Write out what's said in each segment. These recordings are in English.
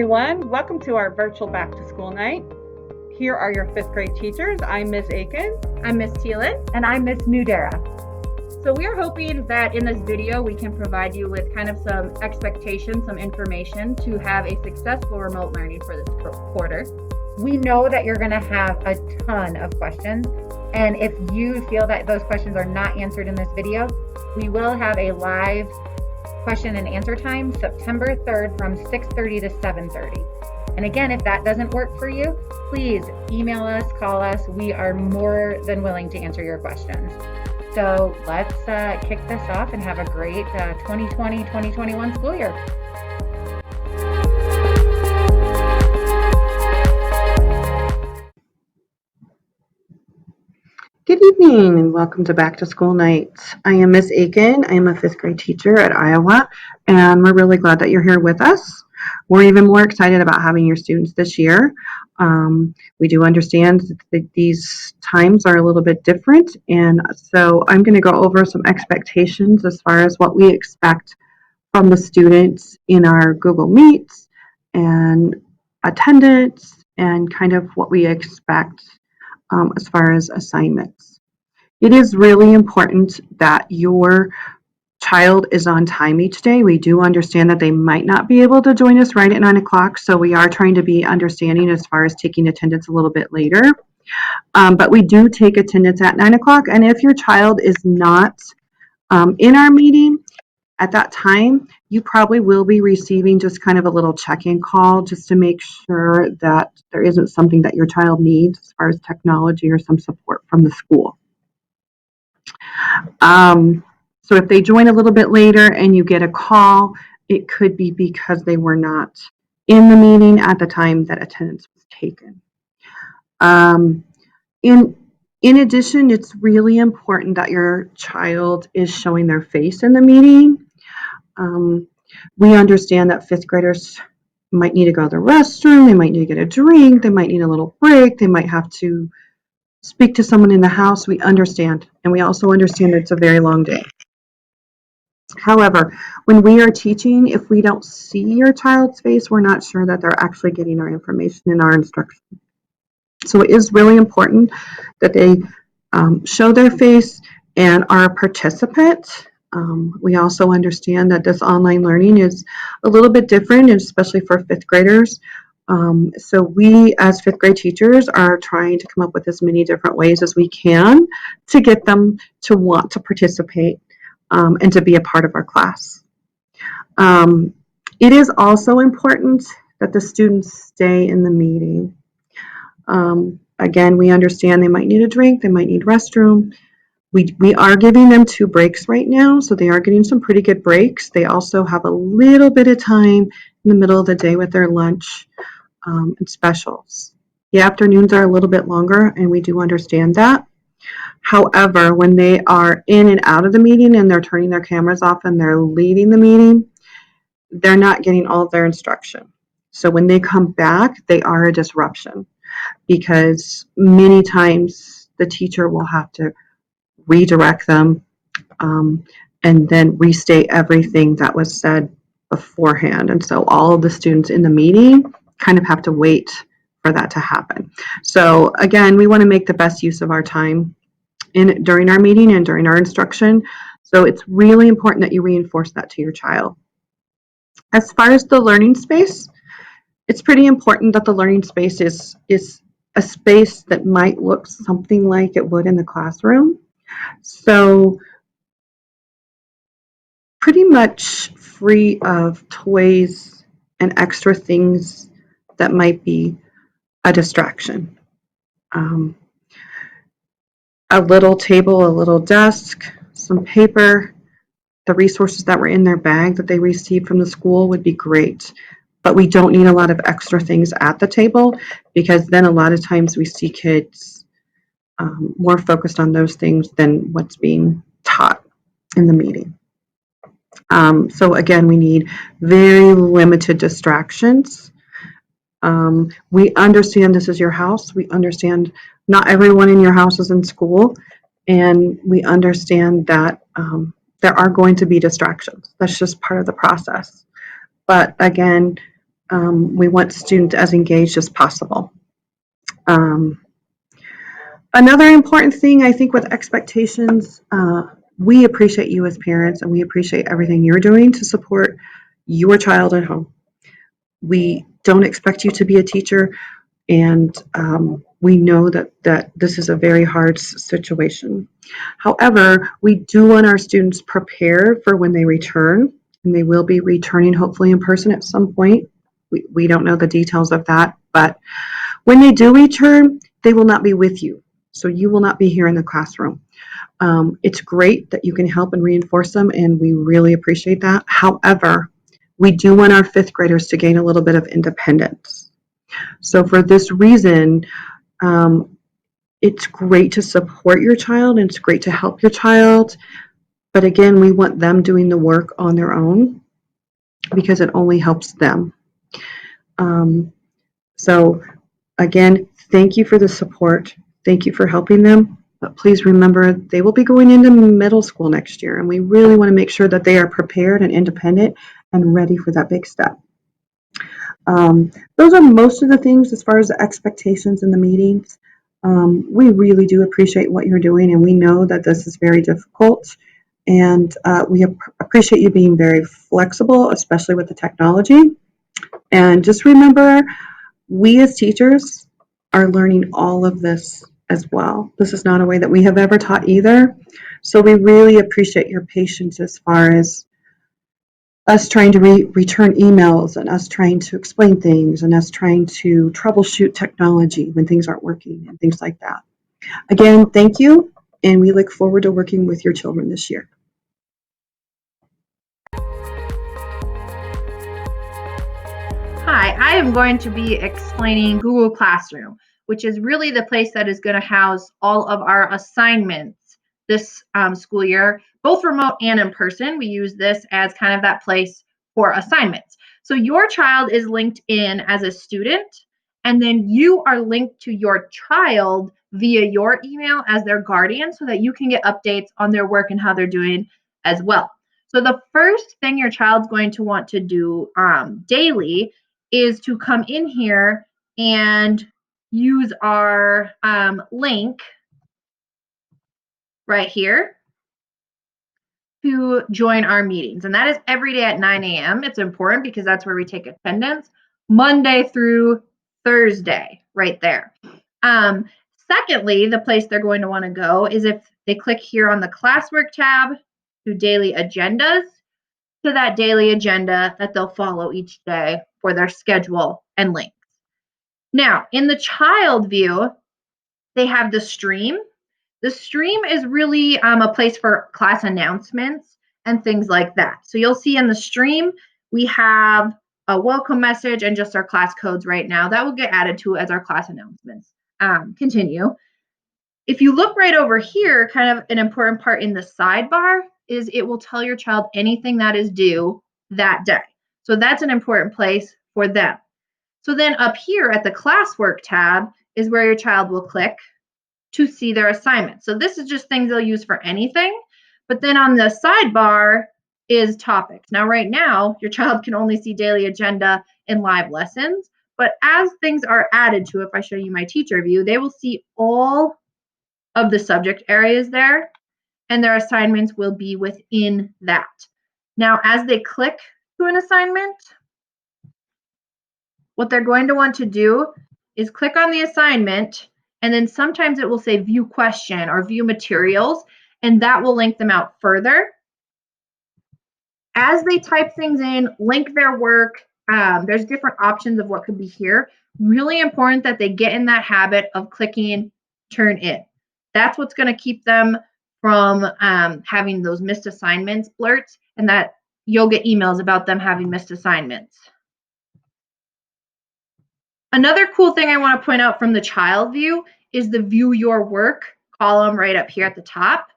everyone. Welcome to our virtual back to school night. Here are your 5th grade teachers. I'm Ms. Aiken. I'm Ms. Thielen. And I'm Ms. Nudera. So we are hoping that in this video we can provide you with kind of some expectations, some information to have a successful remote learning for this quarter. We know that you're going to have a ton of questions, and if you feel that those questions are not answered in this video, we will have a live question and answer time September 3rd from 6:30 to 7:30. And again, if that doesn't work for you, please email us, call us. We are more than willing to answer your questions. So let's kick this off and have a great 2020-2021 school year. Good evening and welcome to Back to School Night. I am Ms. Aiken. I am a 5th grade teacher at Iowa, and we're really glad that you're here with us. We're even more excited about having your students this year. We do understand that these times are a little bit different, and so I'm going to go over some expectations as far as what we expect from the students in our Google Meets and attendance and kind of what we expect as far as assignments. It is really important that your child is on time each day. We do understand that they might not be able to join us right at 9 o'clock, so we are trying to be understanding as far as taking attendance a little bit later. But we do take attendance at 9 o'clock, and if your child is not in our meeting at that time, you probably will be receiving just kind of a little check-in call just to make sure that there isn't something that your child needs as far as technology or some support from the school. So if they join a little bit later and you get a call, it could be because they were not in the meeting at the time that attendance was taken. In addition, it's really important that your child is showing their face in the meeting. We understand that 5th graders might need to go to the restroom, they might need to get a drink, they might need a little break, they might have to speak to someone in the house. We understand, and we also understand that it's a very long day. However, when we are teaching, if we don't see your child's face, we're not sure that they're actually getting our information and our instruction. So it is really important that they show their face and are a participant. We also understand that this online learning is a little bit different, especially for 5th graders. So we, as 5th grade teachers, are trying to come up with as many different ways as we can to get them to want to participate and to be a part of our class. It is also important that the students stay in the meeting. Again, we understand they might need a drink, they might need restroom. We are giving them 2 breaks right now, so they are getting some pretty good breaks. They also have a little bit of time in the middle of the day with their lunch and specials. The afternoons are a little bit longer, and we do understand that. However, when they are in and out of the meeting and they're turning their cameras off and they're leaving the meeting, they're not getting all of their instruction. So when they come back, they are a disruption because many times the teacher will have to redirect them and then restate everything that was said beforehand. And so all of the students in the meeting kind of have to wait for that to happen. So again, we want to make the best use of our time during our meeting and during our instruction. So it's really important that you reinforce that to your child. As far as the learning space, it's pretty important that the learning space is a space that might look something like it would in the classroom. So pretty much free of toys and extra things that might be a distraction. A little table, a little desk, some paper, the resources that were in their bag that they received from the school would be great. But we don't need a lot of extra things at the table because then a lot of times we see kids more focused on those things than what's being taught in the meeting. So again, we need very limited distractions. We understand this is your house. We understand not everyone in your house is in school, and we understand that there are going to be distractions. That's just part of the process. But again, We want students as engaged as possible. Another important thing, I think, with expectations, we appreciate you as parents, and we appreciate everything you're doing to support your child at home. We don't expect you to be a teacher, and we know that this is a very hard situation. However, we do want our students prepared for when they return, and they will be returning hopefully in person at some point. We don't know the details of that, but when they do return, they will not be with you. So you will not be here in the classroom. It's great that you can help and reinforce them, and we really appreciate that. However, we do want our fifth graders to gain a little bit of independence. So for this reason, it's great to support your child and it's great to help your child. But again, we want them doing the work on their own because it only helps them. So again, thank you for the support. Thank you for helping them. But please remember, they will be going into middle school next year, and we really want to make sure that they are prepared and independent and ready for that big step. Those are most of the things as far as the expectations in the meetings. We really do appreciate what you're doing, and we know that this is very difficult. And we appreciate you being very flexible, especially with the technology. And just remember, we as teachers are learning all of this as well. This is not a way that we have ever taught either. So we really appreciate your patience as far as us trying to return emails and us trying to explain things and us trying to troubleshoot technology when things aren't working and things like that. Again, thank you, and we look forward to working with your children this year. Hi, I am going to be explaining Google Classroom, which is really the place that is going to house all of our assignments this school year, both remote and in person. We use this as kind of that place for assignments. So your child is linked in as a student, and then you are linked to your child via your email as their guardian so that you can get updates on their work and how they're doing as well. So the first thing your child's going to want to do daily is to come in here and use our link right here to join our meetings. And that is every day at 9 a.m. It's important because that's where we take attendance, Monday through Thursday, right there. Secondly, the place they're going to want to go is if they click here on the classwork tab to daily agendas, to that daily agenda that they'll follow each day for their schedule and links. Now, in the child view, they have the stream. The stream is really a place for class announcements and things like that. So you'll see in the stream, we have a welcome message and just our class codes right now. That will get added to as our class announcements continue. If you look right over here, kind of an important part in the sidebar is it will tell your child anything that is due that day. So that's an important place for them. So then up here at the classwork tab is where your child will click to see their assignments. So this is just things they'll use for anything. But then on the sidebar is topics. Now, right now, your child can only see daily agenda and live lessons. But as things are added to, if I show you my teacher view, they will see all of the subject areas there, and their assignments will be within that. Now, as they click to an assignment, what they're going to want to do is click on the assignment, and then sometimes it will say view question or view materials, and that will link them out further. As they type things in, link their work, there's different options of what could be here. Really important that they get in that habit of clicking turn in. That's what's going to keep them from having those missed assignments alerts, and that you'll get emails about them having missed assignments. Another cool thing I want to point out from the child view is the view your work column right up here at the top.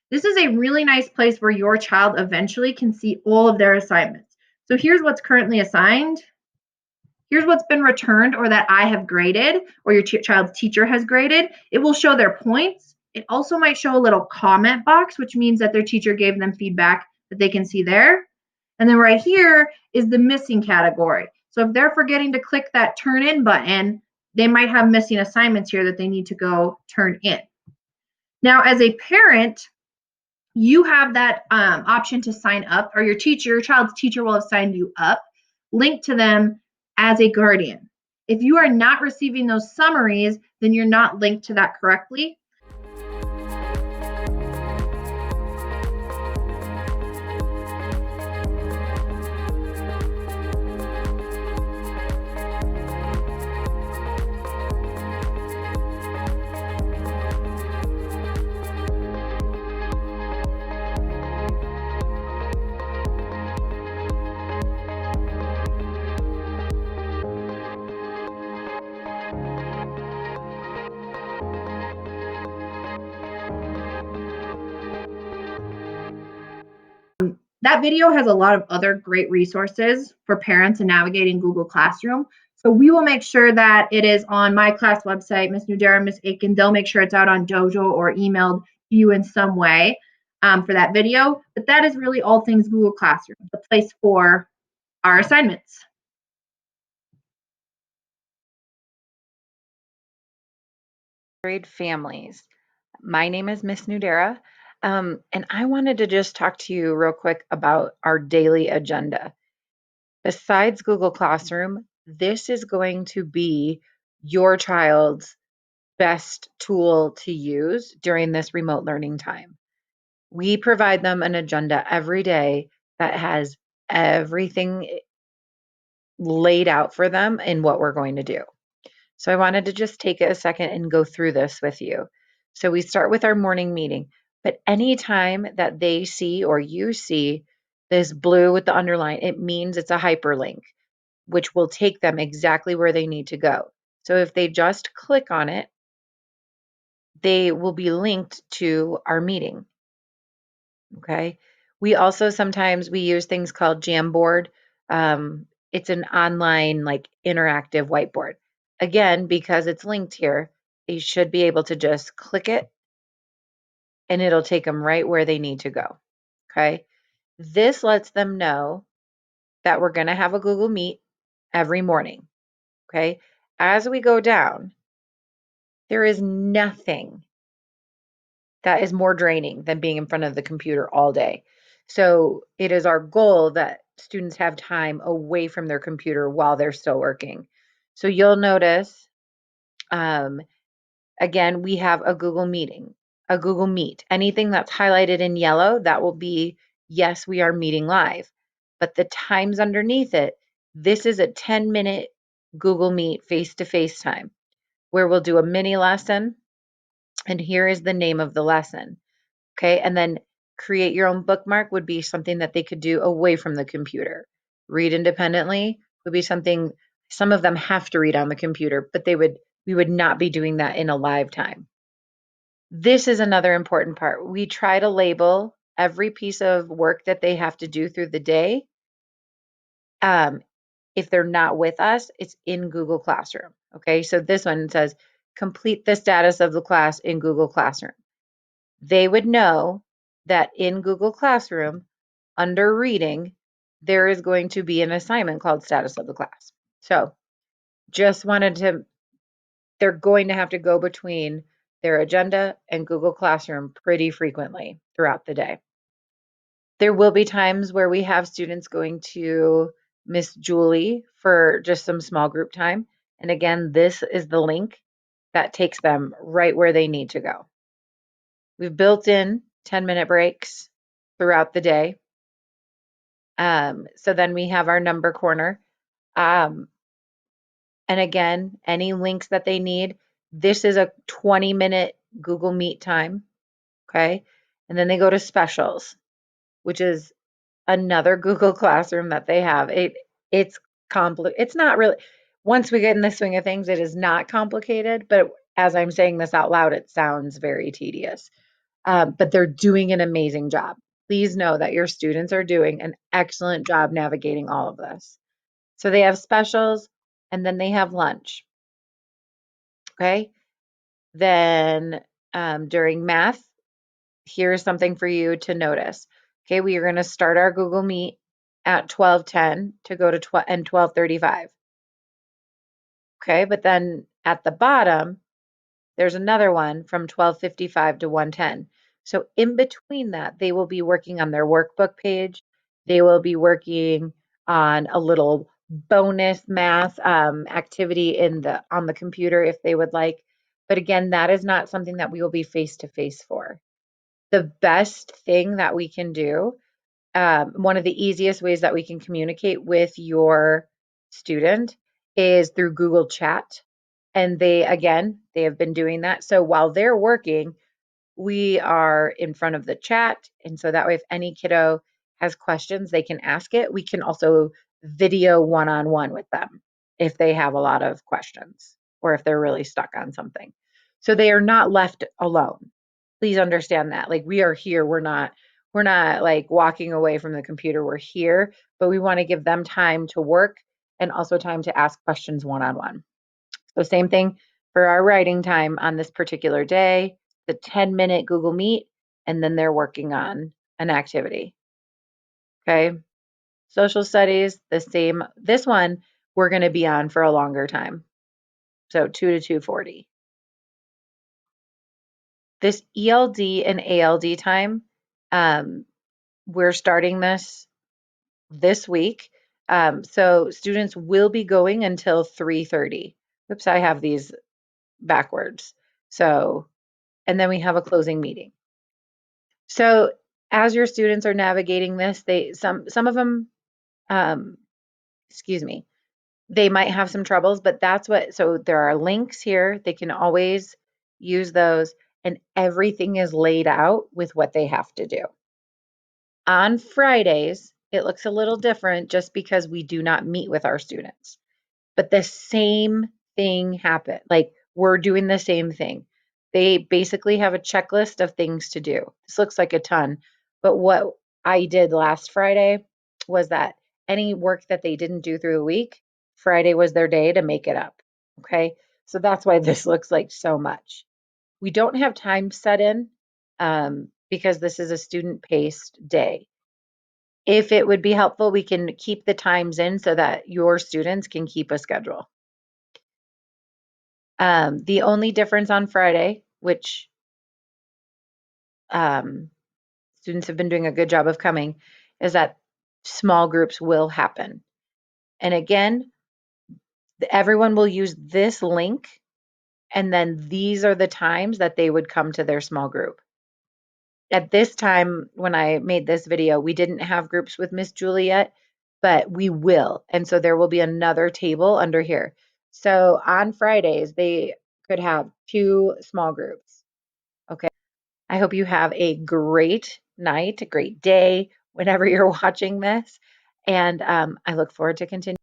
This is a really nice place where your child eventually can see all of their assignments. So here's what's currently assigned. Here's what's been returned or that I have graded or your child's teacher has graded. It will show their points. It also might show a little comment box, which means that their teacher gave them feedback that they can see there. And then right here is the missing category. So if they're forgetting to click that turn in button, they might have missing assignments here that they need to go turn in. Now, as a parent, you have that option to sign up, or your child's teacher will have signed you up, linked to them as a guardian. If you are not receiving those summaries, then you're not linked to that correctly. That video has a lot of other great resources for parents in navigating Google Classroom. So we will make sure that it is on my class website, Ms. Nudera, Ms. Aiken. They'll make sure it's out on Dojo or emailed to you in some way for that video. But that is really all things Google Classroom, the place for our assignments. Grade families. My name is Miss Nudera, and I wanted to just talk to you real quick about our daily agenda. Besides Google Classroom, this is going to be your child's best tool to use during this remote learning time. We provide them an agenda every day that has everything laid out for them in what we're going to do. So I wanted to just take a second and go through this with you. So we start with our morning meeting, but anytime that they see or you see this blue with the underline, it means it's a hyperlink, which will take them exactly where they need to go. So if they just click on it, they will be linked to our meeting. Okay. We also sometimes we use things called Jamboard. It's an online like interactive whiteboard. Again, because it's linked here, they should be able to just click it and it'll take them right where they need to go. Okay. This lets them know that we're going to have a Google Meet every morning. Okay. As we go down, there is nothing that is more draining than being in front of the computer all day. So it is our goal that students have time away from their computer while they're still working. So you'll notice, again, we have a Google Meet. Anything that's highlighted in yellow, that will be, yes, we are meeting live. But the times underneath it, this is a 10-minute Google Meet face-to-face time where we'll do a mini lesson. And here is the name of the lesson. Okay, and then create your own bookmark would be something that they could do away from the computer. Read independently would be something some of them have to read on the computer, but we would not be doing that in a live time. This is another important part. We try to label every piece of work that they have to do through the day. If they're not with us, it's in Google Classroom. Okay, so this one says, complete the status of the class in Google Classroom. They would know that in Google Classroom, under reading, there is going to be an assignment called status of the class. So just wanted to, they're going to have to go between their agenda and Google Classroom pretty frequently throughout the day. There will be times where we have students going to Miss Julie for just some small group time. And again, this is the link that takes them right where they need to go. We've built in 10-minute breaks throughout the day. So then we have our number corner. And again, any links that they need, this is a 20-minute Google Meet time. Okay. And then they go to specials, which is another Google Classroom that they have. It's complicated. It's not really, once we get in the swing of things, it is not complicated. But as I'm saying this out loud, it sounds very tedious. But they're doing an amazing job. Please know that your students are doing an excellent job navigating all of this. So they have specials and then they have lunch. Okay. Then during math, here's something for you to notice. Okay, we are going to start our Google Meet at 12:10 to go to 12:35. Okay, but then at the bottom, there's another one from 12:55 to 1:10. So in between that, they will be working on their workbook page. They will be working on a little bonus math activity on the computer if they would like. But again, that is not something that we will be face to face for. The best thing that we can do, one of the easiest ways that we can communicate with your student is through Google Chat. And they have been doing that. So while they're working, we are in front of the chat. And so that way, if any kiddo has questions, they can ask it. We can also video one-on-one with them if they have a lot of questions or if they're really stuck on something. So they are not left alone. Please understand that. Like, we are here. We're not like walking away from the computer. We're here, but we want to give them time to work and also time to ask questions one-on-one. So same thing for our writing time on this particular day, the 10-minute Google Meet, and then they're working on an activity. Okay. Social studies, the same. This one, we're going to be on for a longer time. So 2 to 2:40. This ELD and ALD time, we're starting this week. So students will be going until 3:30. Oops, I have these backwards. So, and then we have a closing meeting. So as your students are navigating this, some of them, excuse me, they might have some troubles, but so there are links here. They can always use those, and everything is laid out with what they have to do. On Fridays, it looks a little different just because we do not meet with our students. But the same thing happened. Like, we're doing the same thing. They basically have a checklist of things to do. This looks like a ton, but what I did last Friday was that any work that they didn't do through the week, Friday was their day to make it up. Okay. So that's why this looks like so much. We don't have time set in because this is a student-paced day. If it would be helpful, we can keep the times in so that your students can keep a schedule. The only difference on Friday, which students have been doing a good job of coming, is that small groups will happen. And again, everyone will use this link, and then these are the times that they would come to their small group. At this time, when I made this video, we didn't have groups with Miss Juliet, but we will. And so there will be another table under here. So on Fridays, they could have 2 small groups. Okay. I hope you have a great night, a great day, whenever you're watching this. And I look forward to continuing.